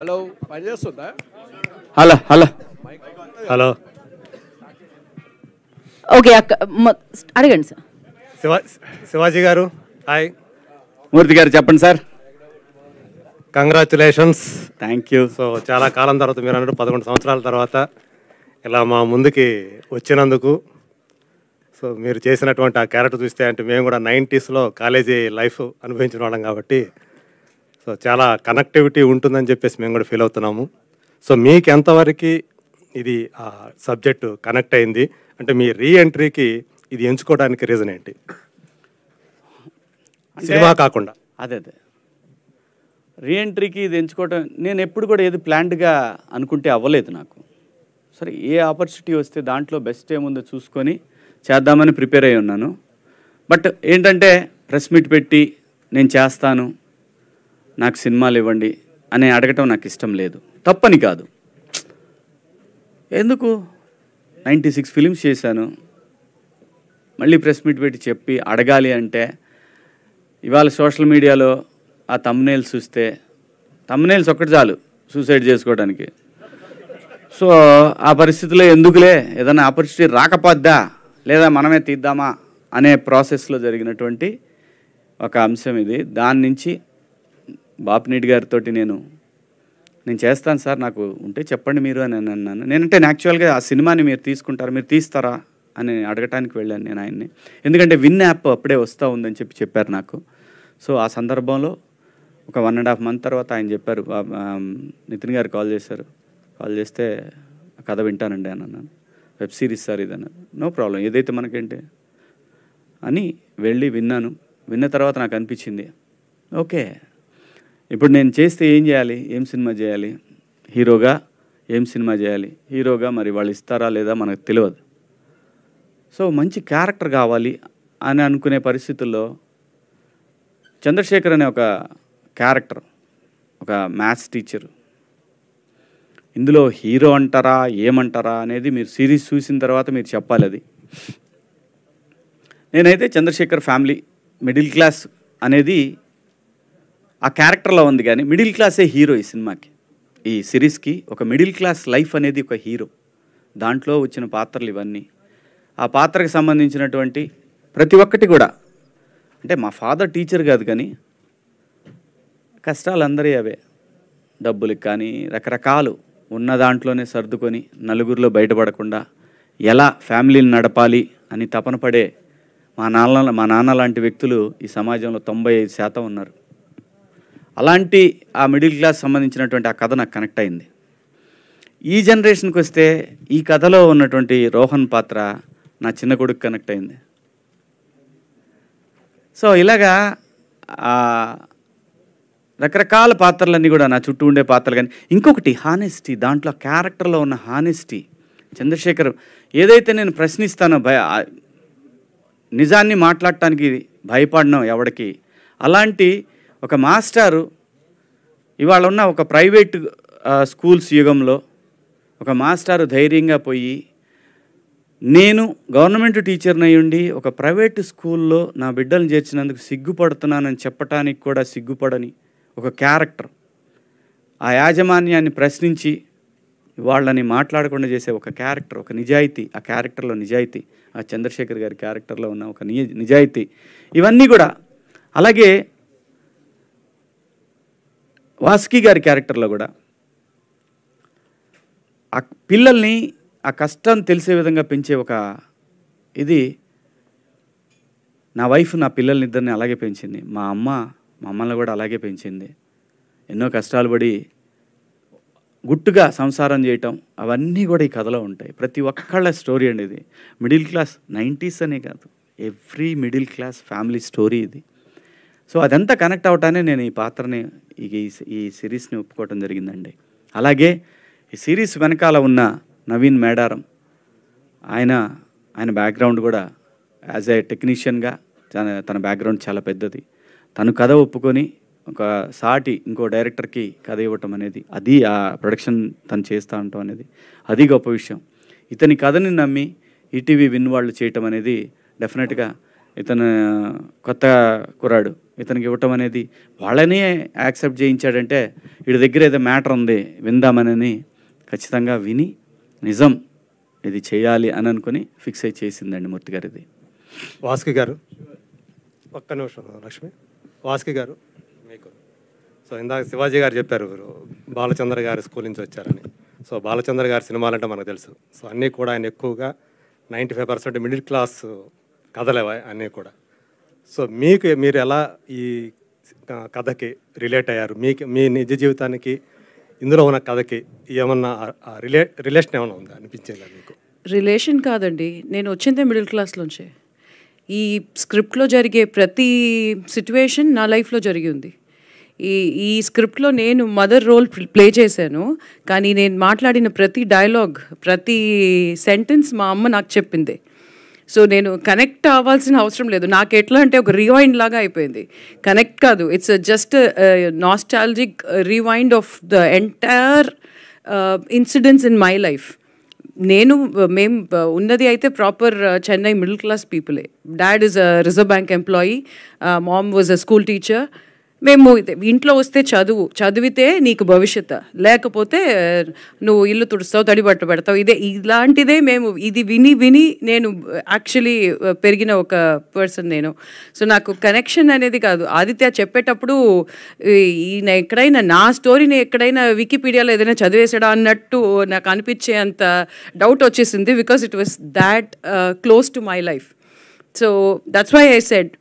Hello పనిచేస్తుందా? Hello hello hello okay అక్క అడగండి సార్. శివాజీ గారు హాయ్. మూర్తి గారు చెప్పండి sir. Congratulations. Thank you. So చాలా కాలం తర్వాత మీరు అన్నట్టు 11 సంవత్సరాల తర్వాత ఇలా మా ముందుకి వచ్చినందుకు, సో మీరు చేసినటువంటి ఆ క్యారెక్టర్ చూస్తే అంటే మేము కూడా 90sలో కాలేజీ లైఫ్ అనుభవించిన వాళ్ళం కాబట్టి సో చాలా కనెక్టివిటీ ఉంటుందని చెప్పేసి మేము కూడా ఫీల్ అవుతున్నాము. సో మీకు ఎంతవరకు ఇది ఆ సబ్జెక్టు కనెక్ట్ అయింది, అంటే మీ రీఎంట్రీకి ఇది ఎంచుకోవడానికి రీజన్ ఏంటి? సినిమా కాకుండా అదే రీఎంట్రీకి ఇది ఎంచుకోవటం నేను ఎప్పుడు కూడా ఏది ప్లాన్డ్గా అనుకుంటే అవ్వలేదు నాకు. సరే ఏ ఆపర్చునిటీ వస్తే దాంట్లో బెస్ట్ ఏముందో చూసుకొని చేద్దామని ప్రిపేర్ అయి ఉన్నాను. బట్ ఏంటంటే ప్రెస్ మీట్ పెట్టి నేను చేస్తాను, నాకు సినిమాలు ఇవ్వండి అని అడగటం నాకు ఇష్టం లేదు. తప్పని కాదు, ఎందుకు 96 ఫిలిమ్స్ చేశాను, మళ్ళీ ప్రెస్ మీట్ పెట్టి చెప్పి అడగాలి అంటే ఇవాళ సోషల్ మీడియాలో ఆ థంబ్నెయిల్స్ చూస్తే థంబ్నెయిల్స్ ఒక్కటి చాలు సూసైడ్ చేసుకోవడానికి. సో ఆ పరిస్థితిలో ఎందుకులే, ఏదైనా ఆపర్చునిటీ రాకపోద్దా లేదా మనమే తీద్దామా అనే ప్రాసెస్లో జరిగినటువంటి ఒక అంశం ఇది. దాని నుంచి బాపినీటి గారితో నేను చేస్తాను సార్, నాకు ఉంటే చెప్పండి మీరు అని అన్నాను. నేనంటే యాక్చువల్గా ఆ సినిమాని మీరు తీసుకుంటారా, మీరు తీస్తారా అని అడగటానికి వెళ్ళాను నేను ఆయన్ని. ఎందుకంటే విన్ యాప్ అప్పుడే వస్తూ ఉందని చెప్పారు నాకు. సో ఆ సందర్భంలో ఒక 1.5 month తర్వాత ఆయన చెప్పారు, నితిన్ గారు కాల్ చేశారు. కాల్ చేస్తే కథ వింటానండి అని అన్నాను. వెబ్ సిరీస్ సార్ ఇది అన్నారు. నో ప్రాబ్లం, ఏదైతే మనకేంటి అని వెళ్ళి విన్నాను. విన్న తర్వాత నాకు అనిపించింది ఓకే, ఇప్పుడు నేను చేస్తే ఏం చేయాలి, ఏం సినిమా చేయాలి, హీరోగా ఏం సినిమా చేయాలి, హీరోగా మరి వాళ్ళు ఇస్తారా లేదా మనకు తెలియదు. సో మంచి క్యారెక్టర్ కావాలి అని అనుకునే పరిస్థితుల్లో చంద్రశేఖర్ అనే ఒక క్యారెక్టర్, ఒక మ్యాథ్స్ టీచర్, ఇందులో హీరో అంటారా ఏమంటారా అనేది మీరు సిరీస్ చూసిన తర్వాత మీరు చెప్పాలి. అది నేనైతే చంద్రశేఖర్ ఫ్యామిలీ మిడిల్ క్లాస్ అనేది ఆ క్యారెక్టర్లో ఉంది, కానీ మిడిల్ క్లాసే హీరో ఈ సినిమాకి, ఈ సిరీస్కి. ఒక మిడిల్ క్లాస్ లైఫ్ అనేది ఒక హీరో. దాంట్లో వచ్చిన పాత్రలు ఇవన్నీ, ఆ పాత్రకు సంబంధించినటువంటి ప్రతి ఒక్కటి కూడా, అంటే మా ఫాదర్ టీచర్ కాదు కానీ కష్టాలు అందరి అవే, డబ్బులకి కానీ రకరకాలు ఉన్న దాంట్లోనే సర్దుకొని నలుగురిలో బయటపడకుండా ఎలా ఫ్యామిలీని నడపాలి అని తపన పడే మా నాన్న లాంటి వ్యక్తులు ఈ సమాజంలో 95% ఉన్నారు. అలాంటి ఆ మిడిల్ క్లాస్ సంబంధించినటువంటి ఆ కథ నాకు కనెక్ట్ అయింది. ఈ జనరేషన్కి వస్తే ఈ కథలో ఉన్నటువంటి రోహన్ పాత్ర నా చిన్న కొడుకు కనెక్ట్ అయింది. సో ఇలాగా రకరకాల పాత్రలన్నీ కూడా నా చుట్టూ ఉండే పాత్రలు. కానీ ఇంకొకటి హానెస్టీ, దాంట్లో క్యారెక్టర్లో ఉన్న హానెస్టీ. చంద్రశేఖర్ ఏదైతే నేను ప్రశ్నిస్తానో నిజాన్ని మాట్లాడటానికి భయపడినాం ఎవడికి, అలాంటి ఒక మాస్టారు ఇవాళ ఉన్న ఒక ప్రైవేట్ స్కూల్స్ యుగంలో ఒక మాస్టారు ధైర్యంగా పోయి, నేను గవర్నమెంట్ టీచర్ని అయ్యుండి ఒక ప్రైవేట్ స్కూల్లో నా బిడ్డలను చేర్చినందుకు సిగ్గుపడుతున్నానని చెప్పటానికి కూడా సిగ్గుపడని ఒక క్యారెక్టర్, ఆ యాజమాన్యాన్ని ప్రశ్నించి వాళ్ళని మాట్లాడకుండా చేసే ఒక క్యారెక్టర్, ఒక నిజాయితీ, ఆ క్యారెక్టర్లో నిజాయితీ, ఆ చంద్రశేఖర్ గారి క్యారెక్టర్లో ఉన్న ఒక నిజాయితీ, ఇవన్నీ కూడా. అలాగే వాసుకి గారి క్యారెక్టర్లో కూడా ఆ పిల్లల్ని ఆ కష్టం తెలిసే విధంగా పెంచే ఒక ఇది. నా వైఫ్ నా పిల్లల్ని ఇద్దరిని అలాగే పెంచింది, మా అమ్మ మమ్మల్ని కూడా అలాగే పెంచింది. ఎన్నో కష్టాలు పడి గుట్టుగా సంసారం చేయటం, అవన్నీ కూడా ఈ కథలో ఉంటాయి. ప్రతి ఒక్కళ్ళ స్టోరీ అండి ఇది. మిడిల్ క్లాస్ 90s అనే కాదు, every middle class family story ఇది. సో అదంతా కనెక్ట్ అవటానే నేను ఈ పాత్రని ఈ సిరీస్ని ఒప్పుకోవటం జరిగిందండి. అలాగే ఈ సిరీస్ వెనకాల ఉన్న నవీన్ మేడారం, ఆయన బ్యాక్గ్రౌండ్ కూడా యాజ్ ఏ టెక్నీషియన్గా తన బ్యాక్గ్రౌండ్ చాలా పెద్దది. తను కథ ఒప్పుకొని ఒక సాటి ఇంకో డైరెక్టర్కి కథ ఇవ్వటం అనేది, అది ఆ ప్రొడక్షన్ తను చేస్తూ ఉండటం అనేది అది గొప్ప విషయం. ఇతని కథని నమ్మి ఈటీవీ విన్ వాళ్ళు చేయటం అనేది డెఫినెట్గా, ఇతను కొత్త కుర్రాడు, ఇతనికి ఇవ్వటం అనేది వాళ్ళనే యాక్సెప్ట్ చేయించాడంటే వీడి దగ్గర ఏదో మ్యాటర్ ఉంది విందామనని ఖచ్చితంగా విని నిజం ఇది చేయాలి అని అనుకుని ఫిక్స్ అయి చేసిందండి మూర్తి గారు ఇది. వాసుకి గారు ఒక్క నిమిషం లక్ష్మి. వాసుకి గారు మీకు సో ఇందాక శివాజీ గారు చెప్పారు బాలచంద్ర గారి స్కూల్ నుంచి వచ్చారని. సో బాలచంద్ర గారి సినిమాలంటే మనకు తెలుసు. సో అన్నీ కూడా ఆయన ఎక్కువగా 95% మిడిల్ క్లాస్ కథలేవా అన్నీ కూడా. సో మీరు ఎలా ఈ కథకి రిలేట్ అయ్యారు? మీ నిజ జీవితానికి ఇందులో ఉన్న కథకి ఏమన్నా రిలేషన్ ఏమైనా ఉందా అనిపించిందా మీకు? రిలేషన్ కాదండి, నేను వచ్చిందే మిడిల్ క్లాస్లోంచే. ఈ స్క్రిప్ట్లో జరిగే ప్రతి సిట్యువేషన్ నా లైఫ్లో జరిగి ఉంది. ఈ స్క్రిప్ట్లో నేను మదర్ రోల్ ప్లే చేశాను, కానీ నేను మాట్లాడిన ప్రతి డైలాగ్, ప్రతి సెంటెన్స్ మా అమ్మ నాకు చెప్పింది. సో నేను కనెక్ట్ అవ్వాల్సిన అవసరం లేదు. నాకు ఎట్లా అంటే ఒక రివైండ్ లాగా అయిపోయింది. కనెక్ట్ కాదు, it's just nostalgic rewind of the entire incidents in my life. మేము ఉన్నది అయితే ప్రాపర్ చెన్నై మిడిల్ క్లాస్ పీపులే. Dad is a reserve bank employee, mom was a school teacher. మేము ఇంట్లో వస్తే చదివితే నీకు భవిష్యత్తు, లేకపోతే నువ్వు ఇల్లు తుడుస్తావు, తడిబట్ట పెడతావు. ఇలాంటిదే మేము ఇది విని నేను యాక్చువల్లీ పెరిగిన ఒక పర్సన్ నేను. సో నాకు కనెక్షన్ అనేది కాదు. ఆదిత్య చెప్పేటప్పుడు ఈయన ఎక్కడైనా నా స్టోరీని ఎక్కడైనా వికీపీడియాలో ఏదైనా చదివేసాడా అన్నట్టు నాకు అనిపించే అంత డౌట్ వచ్చేసింది, because it was that close to my life. So that's why I said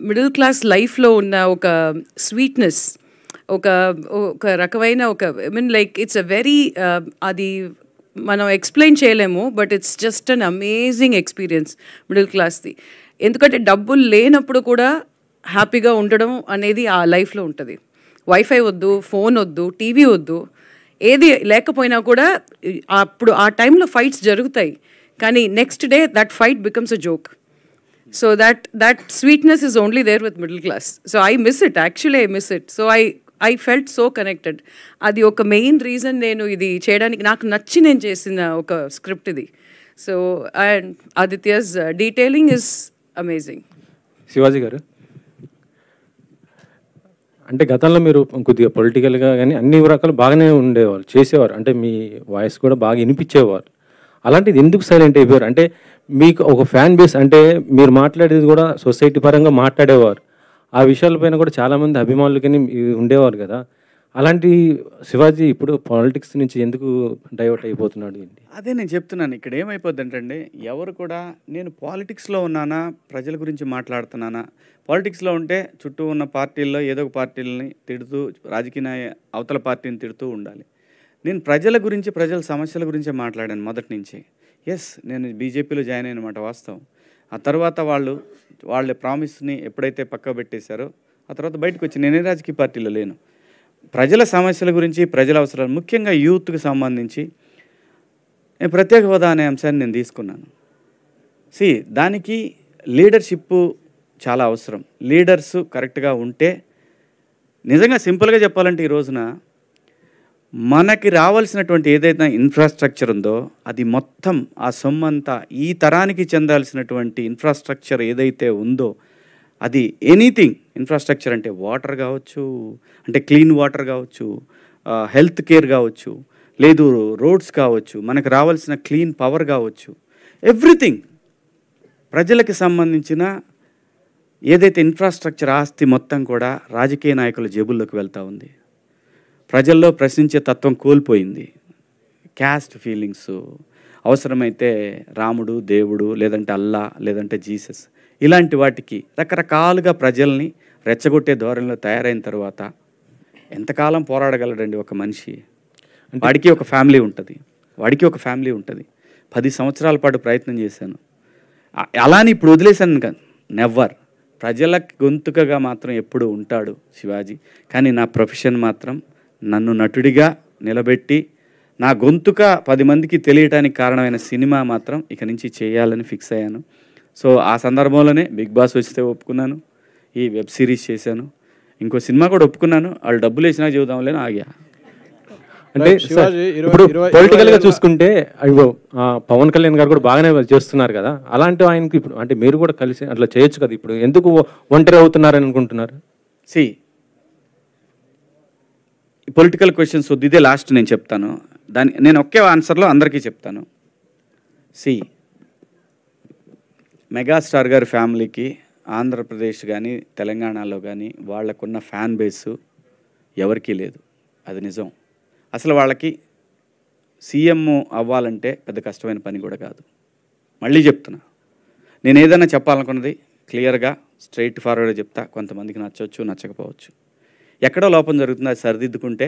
middle class లైఫ్లో ఉన్న ఒక స్వీట్నెస్, ఒక రకమైన I mean like it's a very అది మనం ఎక్స్ప్లెయిన్ చేయలేము, but it's just an amazing experience middle class. ఎందుకంటే డబ్బులు లేనప్పుడు కూడా హ్యాపీగా ఉండడం అనేది ఆ లైఫ్లో ఉంటుంది. వైఫై వద్దు, ఫోన్ వద్దు, టీవీ వద్దు, ఏది లేకపోయినా కూడా అప్పుడు ఆ టైంలో ఫైట్స్ జరుగుతాయి, కానీ next day that fight becomes a joke. So that sweetness is only there with middle class. So I miss it. Actually, I miss it. So I felt so connected. అది ఒక మెయిన్ రీజన్ నేను ఇది చేయడానికి, నాకు నచ్చి నేను చేసిన ఒక స్క్రిప్ట్ ఇది. So and Aditya's detailing is amazing. Shivaji గారు, అంటే గతంలో మీరు కొద్దిగా పొలిటికల్గా కానీ అన్ని రకాలు బాగానే ఉండేవాళ్ళు, చేసేవారు, అంటే మీ వాయిస్ కూడా బాగా వినిపించేవారు. అలాంటిది ఎందుకు సైలెంట్ అయిపోయారు? అంటే మీకు ఒక ఫ్యాన్ బేస్, అంటే మీరు మాట్లాడేది కూడా సొసైటీ పరంగా మాట్లాడేవారు, ఆ విషయాలపైన కూడా చాలామంది అభిమానులు కానీ ఉండేవారు కదా. అలాంటి శివాజీ ఇప్పుడు పాలిటిక్స్ నుంచి ఎందుకు డైవర్ట్ అయిపోతున్నాడు ఏంటి? అదే నేను చెప్తున్నాను. ఇక్కడ ఏమైపోద్దంటే ఎవరు కూడా నేను పాలిటిక్స్లో ఉన్నానా, ప్రజల గురించి మాట్లాడుతున్నానా, పాలిటిక్స్లో ఉంటే చుట్టూ ఉన్న పార్టీల్లో ఏదో ఒక పార్టీలని తిడుతూ, రాజకీయ అవతల పార్టీని తిడుతూ ఉండాలి. నేను ప్రజల గురించి, ప్రజల సమస్యల గురించే మాట్లాడాను మొదటి నుంచి. ఎస్, నేను బీజేపీలో జాయిన్ అయినమాట వాస్తవం. ఆ తర్వాత వాళ్ళ ప్రామిస్ని ఎప్పుడైతే పక్క పెట్టేశారో ఆ తర్వాత బయటకు వచ్చి నేనే రాజకీయ పార్టీలో లేను. ప్రజల సమస్యల గురించి, ప్రజల అవసరాలు, ముఖ్యంగా యూత్కి సంబంధించి నేను ప్రత్యేక హోదా అనే అంశాన్ని నేను తీసుకున్నాను. దానికి లీడర్షిప్ చాలా అవసరం. లీడర్స్ కరెక్ట్గా ఉంటే, నిజంగా సింపుల్గా చెప్పాలంటే ఈ రోజున మనకి రావాల్సినటువంటి ఏదైతే ఇన్ఫ్రాస్ట్రక్చర్ ఉందో అది మొత్తం, ఆ సొమ్మంతా ఈ తరానికి చెందాల్సినటువంటి ఇన్ఫ్రాస్ట్రక్చర్ ఏదైతే ఉందో అది ఎనీథింగ్. ఇన్ఫ్రాస్ట్రక్చర్ అంటే వాటర్ కావచ్చు, అంటే క్లీన్ వాటర్ కావచ్చు, హెల్త్ కేర్ కావచ్చు, లేదు రోడ్స్ కావచ్చు, మనకు రావాల్సిన క్లీన్ పవర్ కావచ్చు, ఎవ్రీథింగ్ ప్రజలకు సంబంధించిన ఏదైతే ఇన్ఫ్రాస్ట్రక్చర్ ఆస్తి మొత్తం కూడా రాజకీయ నాయకుల జేబుల్లోకి వెళ్తూ ఉంది. ప్రజల్లో ప్రశ్నించే తత్వం కోల్పోయింది. క్యాస్ట్ ఫీలింగ్స్, అవసరమైతే రాముడు, దేవుడు, లేదంటే అల్లా, లేదంటే జీసస్, ఇలాంటి వాటికి రకరకాలుగా ప్రజల్ని రెచ్చగొట్టే ధోరణిలో తయారైన తర్వాత ఎంతకాలం పోరాడగలడండి ఒక మనిషి? వాడికి ఒక ఫ్యామిలీ ఉంటుంది. 10 సంవత్సరాల పాటు ప్రయత్నం చేశాను. అలానే ఇప్పుడు వదిలేశాను కాదు, నెవర్. ప్రజల గొంతుకగా మాత్రం ఎప్పుడు ఉంటాడు శివాజీ. కానీ నా ప్రొఫెషన్ మాత్రం నన్ను నటుడిగా నిలబెట్టి నా గొంతుక 10 మందికి తెలియటానికి కారణమైన సినిమా మాత్రం ఇక నుంచి చేయాలని ఫిక్స్ అయ్యాను. సో ఆ సందర్భంలోనే బిగ్ బాస్ వస్తే ఒప్పుకున్నాను, ఈ వెబ్ సిరీస్ చేశాను, ఇంకో సినిమా కూడా ఒప్పుకున్నాను. వాళ్ళు డబ్బులు వేసినా చూద్దాంలేని ఆగా. అంటే శివాజీ ఇప్పుడు పొలిటికల్ గా చూసుకుంటే అయ్యో పవన్ కళ్యాణ్ గారు కూడా బాగానే చేస్తున్నారు కదా, అలాంటి ఆయనకి ఇప్పుడు అంటే మీరు కూడా కలిసి అట్లా చేయొచ్చు కదా, ఇప్పుడు ఎందుకు ఒంటరి అవుతున్నారని అనుకుంటున్నారు? సి పొలిటికల్ క్వశ్చన్స్ వద్దు, ఇదే లాస్ట్ నేను చెప్తాను. నేను ఒకే ఆన్సర్లో అందరికీ చెప్తాను. సి మెగాస్టార్ గారి ఫ్యామిలీకి ఆంధ్రప్రదేశ్ కానీ తెలంగాణలో కానీ వాళ్ళకున్న ఫ్యాన్ బేసు ఎవరికీ లేదు, అది నిజం. అసలు వాళ్ళకి సీఎం అవ్వాలంటే పెద్ద కష్టమైన పని కూడా కాదు. మళ్ళీ చెప్తున్నా, నేను ఏదైనా చెప్పాలనుకున్నది క్లియర్గా స్ట్రైట్ ఫార్వర్డ్గా చెప్తా. కొంతమందికి నచ్చవచ్చు, నచ్చకపోవచ్చు. ఎక్కడో లోపం జరుగుతుంది, అది సరిదిద్దుకుంటే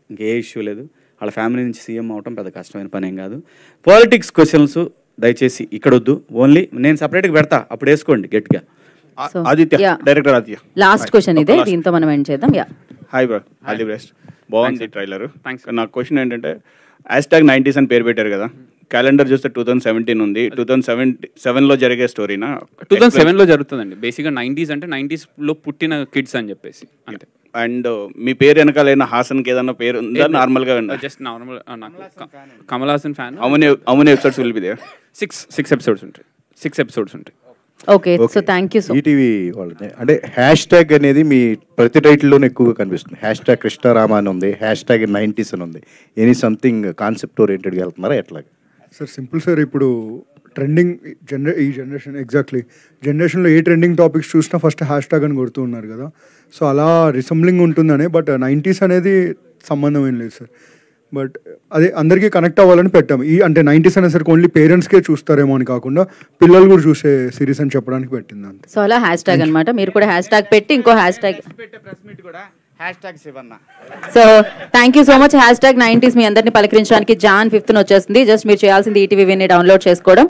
ఇంకే ఇష్యూ లేదు. వాళ్ళ ఫ్యామిలీ నుంచి సీఎం అవటం పెద్ద కష్టమైన పని ఏం కాదు. పాలిటిక్స్ క్వశ్చన్స్ దయచేసి ఇక్కడ వద్దు, ఓన్లీ నేను సపరేట్గా పెడతా, అప్పుడు వేసుకోండి గట్టిగా. Aditya, director Aditya. Last question ఇదే, దీంతో మనం ఎండ్ చేద్దాం. Hi bro, all the best. బాగుంది ట్రైలర్. నా క్వశ్చన్ ఏంటంటే #90s అని పేరు పెట్టారు కదా, క్యాలెండర్ చూస్తే 2017 ఉంది. 2007లో జరిగే స్టోరీనా? 2007లో జరుగుతుందండి. బేసిక్గా 90s అంటే 90sలో పుట్టిన కిడ్స్ అని చెప్పేసి అంతే. అండ్ మీ పేరు వెనకాలైనా హాసన్కి ఏదైనా పేరు ఉందా? నార్మల్గా just normal. Kamal Haasan fan. అవును episodes will be there. 6 episodes ఉంటాయి. 6 ఎపిసోడ్స్ ఉంటాయి. Okay, so thank you so much. ETV వాళ్ళని అంటే #, అనేది మీ ప్రతి టైటిల్లోనే ఎక్కువగా కనిపిస్తుంది. #కృష్ణారామ అని ఉంది, #90s అని ఉంది. ఎనీ సంథింగ్ కాన్సెప్ట్ ఓరియంటెడ్గా వెళ్తున్నారా ఎట్లా? సార్ సింపుల్ సార్, ఇప్పుడు ట్రెండింగ్ ఈ జనరేషన్ ఎగ్జాక్ట్లీ జనరేషన్లో ఏ ట్రెండింగ్ టాపిక్స్ చూసినా ఫస్ట్ #, అని కొడుతూ ఉన్నారు కదా. సో అలా రిసెంబ్లింగ్ ఉంటుందనే. బట్ 90s అనేది సంబంధం ఏం లేదు సార్. బట్ అదే అందరికీ కనెక్ట్ అవ్వాలని పెట్టాము. అంటే 90s అనేసరికి ఓన్లీ పేరెంట్స్కే చూస్తారేమో అని కాకుండా పిల్లలు కూడా చూసే సిరీస్ అని చెప్పడానికి పెట్టింది అంతే. సో అలా #, అనమాట. మీరు కూడా #, పెట్టి ఇంకో so thank you so much. #90s మీ అందరినీ పలకరించడానికి Jan 5th వచ్చేస్తుంది. జస్ట్ మీరు చేయాల్సింది ఈటీవీ విని డౌన్లోడ్ చేసుకోవడం.